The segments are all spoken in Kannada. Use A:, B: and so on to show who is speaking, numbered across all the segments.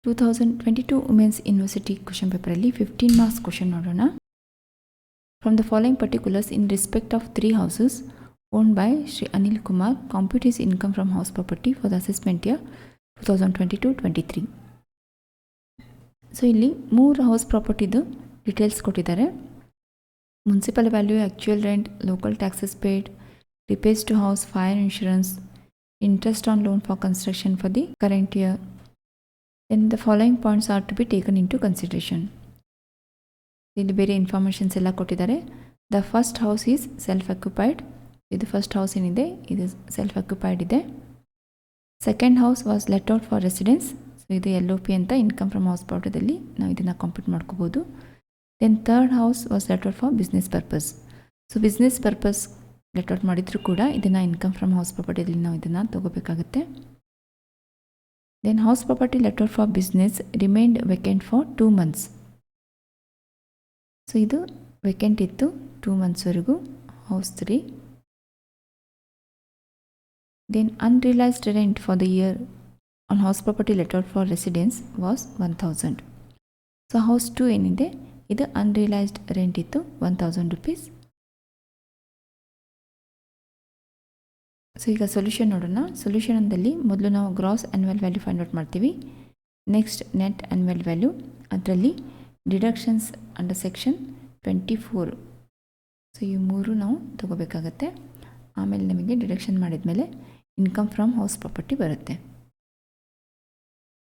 A: 2022 ವುಮೆನ್ಸ್ ಯೂನಿವರ್ಸಿಟಿ ಕ್ವಶನ್ ಪೇಪರಲ್ಲಿ 15 ಮಾರ್ಕ್ಸ್ ಕ್ವಶನ್ ನೋಡೋಣ. From the following particulars in respect of 3 houses owned by Shri Anil Kumar, compute his income from house property for the assessment year 2022-23. So ಇಲ್ಲಿ 3 ಹೌಸ್ ಪ್ರಾಪರ್ಟಿದು ಡೀಟೇಲ್ಸ್ ಕೊಟ್ಟಿದ್ದಾರೆ. Municipal value, actual rent, local taxes paid, repairs to house, fire insurance, interest on loan for construction for the current year. Then the following points are to be taken into consideration. ಇಲ್ಲಿ ಬೇರೆ ಇನ್ಫಾರ್ಮೇಷನ್ಸ್ ಎಲ್ಲ ಕೊಟ್ಟಿದ್ದಾರೆ. The first house is self occupied. ಇದು ಫಸ್ಟ್ ಹೌಸ್ ಏನಿದೆ ಇದು ಸೆಲ್ಫ್ ಅಕ್ಯುಪೈಡ್ ಇದೆ. Second house was let out for residence. So ಇದು LOP ಅಂತ, ಇನ್ಕಮ್ ಫ್ರಮ್ ಹೌಸ್ ಪ್ರಾಪರ್ಟಿದಲ್ಲಿ ನಾವು ಇದನ್ನು ಕಂಪ್ಯೂಟ್ ಮಾಡ್ಕೋಬೋದು. Then third house was let out for business purpose. So business purpose let out ಮಾಡಿದರೂ ಕೂಡ ಇದನ್ನು ಇನ್ಕಮ್ ಫ್ರಮ್ ಹೌಸ್ ಪ್ರಾಪರ್ಟಿಯಲ್ಲಿ ನಾವು ಇದನ್ನು ತಗೋಬೇಕಾಗುತ್ತೆ. Then house property let out for business remained vacant for 2 months. So ಇದು ವೇಕೆಂಟ್ ಇತ್ತು 2 monthsವರೆಗೂ house 3. Then unrealised rent for the year on house property let out for residence was 1000. So house 2 ಏನಿದೆ ಇದು ಅನ್ರಿಯಲೈಸ್ಡ್ ರೆಂಟ್ ಇತ್ತು 1000 rupees. ಸೊ ಈಗ ಸೊಲ್ಯೂಷನ್ ನೋಡೋಣ. ಸೊಲ್ಯೂಷನ್ದಲ್ಲಿ ಮೊದಲು ನಾವು gross annual value find out ಮಾಡ್ತೀವಿ. ನೆಕ್ಸ್ಟ್ ನೆಟ್ ಆ್ಯನ್ಯುವಲ್ ವ್ಯಾಲ್ಯೂ, ಅದರಲ್ಲಿ ಡಿಡಕ್ಷನ್ಸ್ ಅಂಡರ್ ಸೆಕ್ಷನ್ 24. ಸೊ ಈ 3 ನಾವು ತಗೋಬೇಕಾಗತ್ತೆ. ಆಮೇಲೆ ನಮಗೆ ಡಿಡಕ್ಷನ್ ಮಾಡಿದ ಮೇಲೆ ಇನ್ಕಮ್ ಫ್ರಮ್ ಹೌಸ್ ಪ್ರಾಪರ್ಟಿ ಬರುತ್ತೆ.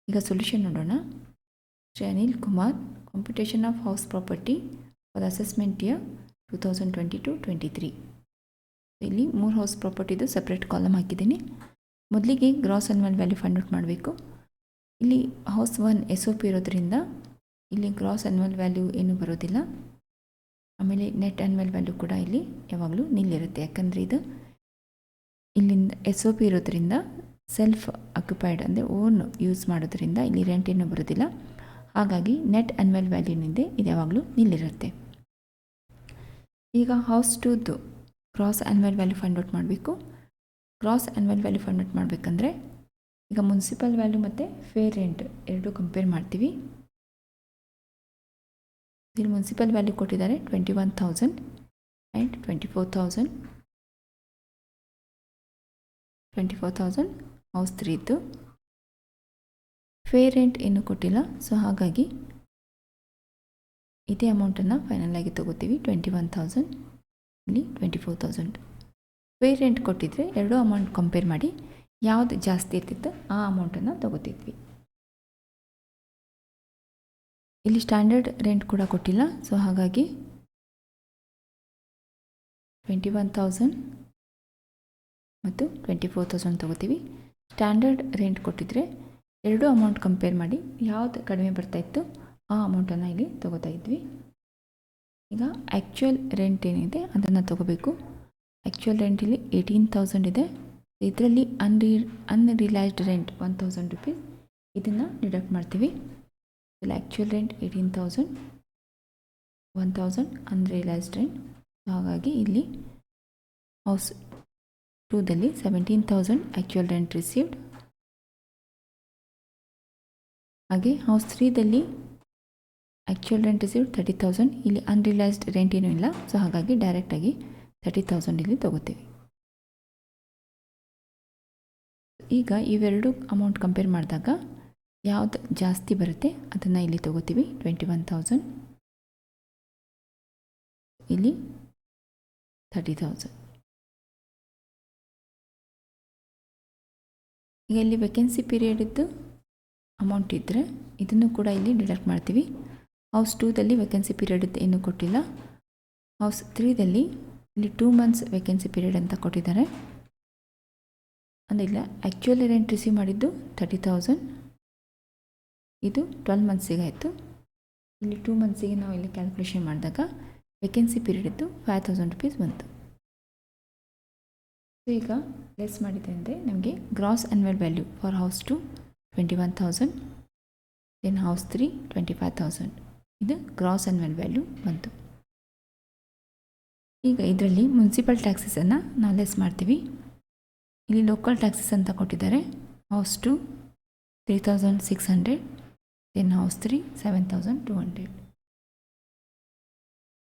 A: ಈಗ ಸೊಲ್ಯೂಷನ್ ನೋಡೋಣ. Shri Anil Kumar, computation of house property for assessment year 2022-23. ಇಲ್ಲಿ 3 ಹೌಸ್ ಪ್ರಾಪರ್ಟಿದು ಸಪ್ರೇಟ್ ಕಾಲಮ್ ಹಾಕಿದ್ದೀನಿ. ಮೊದಲಿಗೆ gross annual value find out ಮಾಡಬೇಕು. ಇಲ್ಲಿ ಹೌಸ್ 1 SOP ಇರೋದ್ರಿಂದ ಇಲ್ಲಿ ಗ್ರಾಸ್ ಆ್ಯನ್ಯುವಲ್ ವ್ಯಾಲ್ಯೂ ಏನೂ ಬರೋದಿಲ್ಲ. ಆಮೇಲೆ ನೆಟ್ ಆ್ಯನ್ಯುವಲ್ ವ್ಯಾಲ್ಯೂ ಕೂಡ ಇಲ್ಲಿ ಯಾವಾಗಲೂ ನಿಲ್ಲಿರುತ್ತೆ. ಯಾಕಂದರೆ ಇದು ಇಲ್ಲಿಂದ SOP ಇರೋದ್ರಿಂದ ಸೆಲ್ಫ್ ಅಕ್ಯುಪೈಡ್ ಅಂದರೆ ಓನ್ ಯೂಸ್ ಮಾಡೋದ್ರಿಂದ ಇಲ್ಲಿ ರೆಂಟ್ ಏನೂ ಬರೋದಿಲ್ಲ. ಹಾಗಾಗಿ ನೆಟ್ ಆ್ಯನ್ಯುವಲ್ ವ್ಯಾಲ್ಯೂ ಏನಿದೆ ಇದು ಯಾವಾಗಲೂ ನಿಲ್ಲಿರುತ್ತೆ. ಈಗ ಹೌಸ್ 2ದು gross annual value find out ಮಾಡಬೇಕು. Gross annual value find out ಮಾಡಬೇಕಂದ್ರೆ ಈಗ ಮುನ್ಸಿಪಲ್ ವ್ಯಾಲ್ಯೂ ಮತ್ತು ಫೇರ್ ರೆಂಟ್ ಎರಡೂ ಕಂಪೇರ್ ಮಾಡ್ತೀವಿ. ಇಲ್ಲಿ ಮುನ್ಸಿಪಲ್ ವ್ಯಾಲ್ಯೂ ಕೊಟ್ಟಿದ್ದಾರೆ 21,000 ಆ್ಯಂಡ್ 24,000 ಹೌಸ್ 3ದು. ಫೇರ್ ರೆಂಟ್ ಏನೂ ಕೊಟ್ಟಿಲ್ಲ. ಸೊ ಹಾಗಾಗಿ ಇದೇ ಅಮೌಂಟನ್ನು ಫೈನಲ್ ಆಗಿ ತಗೋತೀವಿ. 21,000 ಇಲ್ಲಿ 24,000. ಫೇರ್ ರೆಂಟ್ ಕೊಟ್ಟಿದ್ರೆ ಎರಡೂ ಅಮೌಂಟ್ ಕಂಪೇರ್ ಮಾಡಿ ಯಾವುದು ಜಾಸ್ತಿ ಇರ್ತಿತ್ತು ಆ ಅಮೌಂಟನ್ನು ತಗೋತಿದ್ವಿ. ಇಲ್ಲಿ ಸ್ಟ್ಯಾಂಡರ್ಡ್ ರೆಂಟ್ ಕೂಡ ಕೊಟ್ಟಿಲ್ಲ. ಸೊ ಹಾಗಾಗಿ 21,000 ಮತ್ತು 24,000 ತಗೋತೀವಿ. ಸ್ಟ್ಯಾಂಡರ್ಡ್ ರೆಂಟ್ ಕೊಟ್ಟಿದ್ರೆ ಎರಡೂ ಅಮೌಂಟ್ ಕಂಪೇರ್ ಮಾಡಿ ಯಾವುದು ಕಡಿಮೆ ಬರ್ತಾಯಿತ್ತು ಆ ಅಮೌಂಟನ್ನು ಇಲ್ಲಿ ತಗೋತಾ ಇದ್ವಿ. ಈಗ ಆ್ಯಕ್ಚುಯಲ್ ರೆಂಟ್ ಏನಿದೆ ಅದನ್ನು ತಗೋಬೇಕು. ಆ್ಯಕ್ಚುಯಲ್ ರೆಂಟ್ ಇಲ್ಲಿ 18,000 ಇದೆ. ಇದರಲ್ಲಿ ಅನ್ರಿಯಲೈಸ್ಡ್ ರೆಂಟ್ 1,000 rupees ಇದನ್ನು ಡಿಡಕ್ಟ್ ಮಾಡ್ತೀವಿ. ಇಲ್ಲಿ ಆ್ಯಕ್ಚುಯಲ್ ರೆಂಟ್ 18,000, 1,000 ಅನ್ರಿಯಲೈಸ್ಡ್ ರೆಂಟ್. ಹಾಗಾಗಿ ಇಲ್ಲಿ ಹೌಸ್ 2ದಲ್ಲಿ 17,000 ಆ್ಯಕ್ಚುಯಲ್ ರೆಂಟ್ ರಿಸೀವ್ಡ್. ಹಾಗೆ ಹೌಸ್ 3ದಲ್ಲಿ ಆ್ಯಕ್ಚುಯಲ್ ರೆಂಟ್ ರಿಸೀವ್ಡ್ 30,000. ಇಲ್ಲಿ ಅನ್ರಿಯಲೈಸ್ಡ್ ರೆಂಟ್ ಏನೂ ಇಲ್ಲ. ಸೊ ಹಾಗಾಗಿ ಡೈರೆಕ್ಟಾಗಿ 30,000 ಇಲ್ಲಿ ತಗೋತೀವಿ. ಈಗ ಇವೆರಡು ಅಮೌಂಟ್ ಕಂಪೇರ್ ಮಾಡಿದಾಗ ಯಾವುದು ಜಾಸ್ತಿ ಬರುತ್ತೆ ಅದನ್ನು ಇಲ್ಲಿ ತಗೋತೀವಿ. 21,000 ಇಲ್ಲಿ 30,000. ಈಗ ಇಲ್ಲಿ ವೇಕೆನ್ಸಿ ಪೀರಿಯಡಿದ್ದು ಅಮೌಂಟ್ ಇದ್ದರೆ ಇದನ್ನು ಕೂಡ ಇಲ್ಲಿ ಡಿಡಕ್ಟ್ ಮಾಡ್ತೀವಿ. ಹೌಸ್ 2ದಲ್ಲಿ ವೇಕೆನ್ಸಿ ಪೀರಿಯಡ್ ಏನೂ ಕೊಟ್ಟಿಲ್ಲ. ಹೌಸ್ 3ದಲ್ಲಿ ಇಲ್ಲಿ 2 months ವೇಕೆನ್ಸಿ ಪೀರಿಯಡ್ ಅಂತ ಕೊಟ್ಟಿದ್ದಾರೆ. ಅಂದರೆ ಇಲ್ಲ ಆ್ಯಕ್ಚುಯಲಿ ರೆಂಟ್ ರಿಸೀವ್ ಮಾಡಿದ್ದು 30,000, ಇದು 12 monthsಗೆ ಆಯಿತು. ಇಲ್ಲಿ 2 monthsಗೆ ನಾವು ಇಲ್ಲಿ ಕ್ಯಾಲ್ಕುಲೇಷನ್ ಮಾಡಿದಾಗ ವೇಕೆನ್ಸಿ ಪೀರಿಯಡ್ ಇದ್ದು 5,000 rupees ಬಂತು. ಸೊ ಈಗ ಲೆಸ್ ಮಾಡಿದೆ ಅಂದರೆ ನಮಗೆ gross annual value for house 2 21,000, then house 3 25,000. ಇದು ಗ್ರಾಸ್ ಆ್ಯನ್ಯುವಲ್ ವ್ಯಾಲ್ಯೂ ಬಂತು. ಈಗ ಇದರಲ್ಲಿ ಮುನ್ಸಿಪಲ್ ಟ್ಯಾಕ್ಸಸನ್ನು ನಾವು ಲೆಸ್ ಮಾಡ್ತೀವಿ. ಇಲ್ಲಿ ಲೋಕಲ್ ಟ್ಯಾಕ್ಸಸ್ ಅಂತ ಕೊಟ್ಟಿದ್ದಾರೆ. House 2 3,600, then house 3 7,200.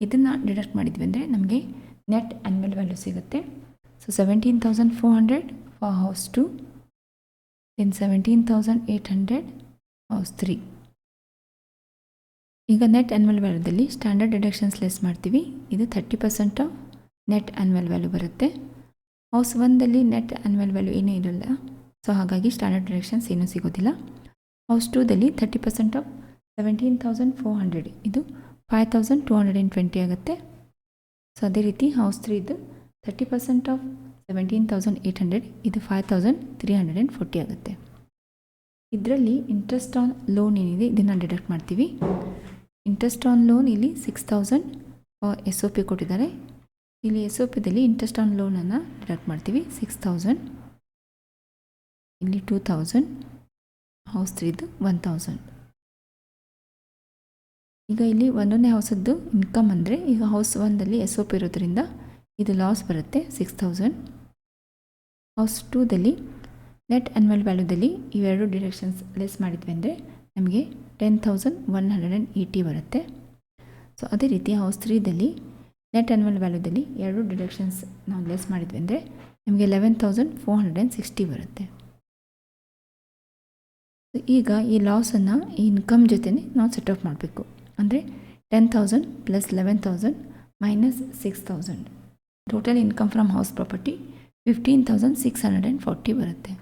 A: ಇದನ್ನು ಡಿಡಕ್ಟ್ ಮಾಡಿದ್ವಿ ಅಂದರೆ ನಮಗೆ ನೆಟ್ ಆ್ಯನ್ಯುವಲ್ ವ್ಯಾಲ್ಯೂ ಸಿಗುತ್ತೆ. So 17,400 for house 2, then 17,800 house 3. ಈಗ ನೆಟ್ ಆ್ಯನ್ಯುವಲ್ ವ್ಯಾಲ್ಯೂದಲ್ಲಿ ಸ್ಟ್ಯಾಂಡರ್ಡ್ ಡಿಡಕ್ಷನ್ಸ್ ಲೆಸ್ ಮಾಡ್ತೀವಿ. ಇದು 30% ಆಫ್ ನೆಟ್ ಆ್ಯನ್ಯುವಲ್ ವ್ಯಾಲ್ಯೂ ಬರುತ್ತೆ. ಹೌಸ್ 1ದಲ್ಲಿ ನೆಟ್ ಆ್ಯನ್ಯುವಲ್ ವ್ಯಾಲ್ಯೂ ಏನೂ ಇರಲ್ಲ, ಸೊ ಹಾಗಾಗಿ ಸ್ಟ್ಯಾಂಡರ್ಡ್ ಡಿಡಕ್ಷನ್ಸ್ ಏನೂ ಸಿಗೋದಿಲ್ಲ. ಹೌಸ್ 2ದಲ್ಲಿ 30% ಆಫ್ 17,400 ಇದು 5,220 ಆಗುತ್ತೆ. ಸೊ ಅದೇ ರೀತಿ ಹೌಸ್ 3ಇದು 30% ಆಫ್ 17,800 ಇದು 5,340 ಆಗುತ್ತೆ. ಇದರಲ್ಲಿ ಇಂಟ್ರೆಸ್ಟ್ ಆನ್ ಲೋನ್ ಏನಿದೆ ಇದನ್ನು ಡಿಡಕ್ಟ್ ಮಾಡ್ತೀವಿ. ಇಂಟ್ರೆಸ್ಟ್ ಆನ್ ಲೋನ್ ಇಲ್ಲಿ 6,000 SOP ಕೊಟ್ಟಿದ್ದಾರೆ. ಇಲ್ಲಿ SOPದಲ್ಲಿ ಇಂಟ್ರೆಸ್ಟ್ ಆನ್ ಲೋನನ್ನು ಡಿಡಕ್ಟ್ ಮಾಡ್ತೀವಿ. 6,000, ಇಲ್ಲಿ 2,000, ಹೌಸ್ 3ಇದು 1,000. ಈಗ ಇಲ್ಲಿ ಒಂದೊಂದೇ ಹೌಸದ್ದು ಇನ್ಕಮ್ ಅಂದರೆ ಈಗ ಹೌಸ್ 1ದಲ್ಲಿ SOP ಇರೋದ್ರಿಂದ ಇದು ಲಾಸ್ ಬರುತ್ತೆ 6,000. ಹೌಸ್ 2ದಲ್ಲಿ ನೆಟ್ ಆ್ಯನ್ಯುವಲ್ ವ್ಯಾಲ್ಯೂದಲ್ಲಿ ಇವೆರಡು ಡಿಡಕ್ಷನ್ಸ್ ಲೆಸ್ ಮಾಡಿದ್ವಿ ಅಂದರೆ ನಮಗೆ 10,180 ಬರುತ್ತೆ. ಸೊ ಅದೇ ರೀತಿ ಹೌಸ್ 3ದಲ್ಲಿ ನೆಟ್ ಆ್ಯನ್ಯುವಲ್ ವ್ಯಾಲ್ಯೂದಲ್ಲಿ ಎರಡು ಡಿಡಕ್ಷನ್ಸ್ ನಾವು ಲೆಸ್ ಮಾಡಿದ್ವಿ ಅಂದರೆ ನಮಗೆ 11,460 ಬರುತ್ತೆ. ಸೊ ಈಗ ಈ ಲಾಸನ್ನು ಈ ಇನ್ಕಮ್ ಜೊತೆ ನಾವು ಸೆಟ್ ಆಫ್ ಮಾಡಬೇಕು. ಅಂದರೆ 10,000 plus 11,000 minus 6,000 total income from house property 15,640 ಬರುತ್ತೆ.